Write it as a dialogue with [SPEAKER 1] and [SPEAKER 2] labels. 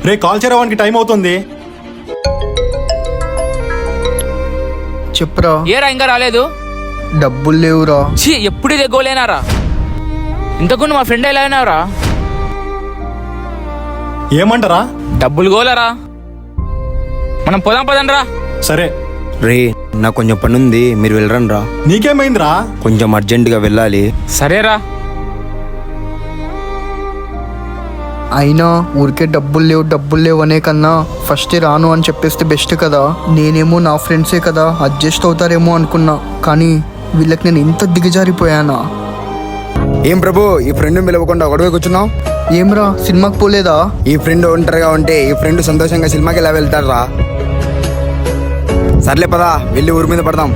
[SPEAKER 1] రే call చేరవానికి time అవుతుంది.
[SPEAKER 2] చెప్పురా.
[SPEAKER 3] ఏరా ఇంకా రాలేదు?
[SPEAKER 2] డబ్బులు లేవురా.
[SPEAKER 3] ఛీ, ఎప్పుడు ఇదే గోలేనారా? ఇంతకు మా ఫ్రెండ్ ఎలా అయినారా?
[SPEAKER 1] ఏమంటారా?
[SPEAKER 3] డబ్బులు గోలరా. మనం పోదాం పదండ్రా.
[SPEAKER 1] సరే.
[SPEAKER 4] రే నాకు కొంచెం పని ఉంది, మీరు వెళ్ళరండి రా.
[SPEAKER 1] నీకేమైందిరా?
[SPEAKER 4] కొంచెం అర్జెంటుగా వెళ్ళాలి.
[SPEAKER 3] సరేరా.
[SPEAKER 2] అయినా ఊరికే డబ్బులు లేవు అనే కన్నా ఫస్ట్ రాను అని చెప్పేస్తే బెస్ట్ కదా. నేనేమో నా ఫ్రెండ్సే కదా అడ్జస్ట్ అవుతారేమో అనుకున్నా, కానీ వీళ్ళకి నేను ఇంత దిగజారిపోయానా?
[SPEAKER 4] ఏం ప్రభు, ఈ ఫ్రెండ్ పిలవకుండా ఒకడే కూర్చున్నావు?
[SPEAKER 2] ఏమ్రా, సినిమాకి పోలేదా?
[SPEAKER 4] ఈ ఫ్రెండ్ ఒంటరిగా ఉంటే ఈ ఫ్రెండ్ సంతోషంగా సినిమాకి ఎలా వెళ్తారా? సర్లే పదా, వెళ్ళి ఊరి మీద పడదాం.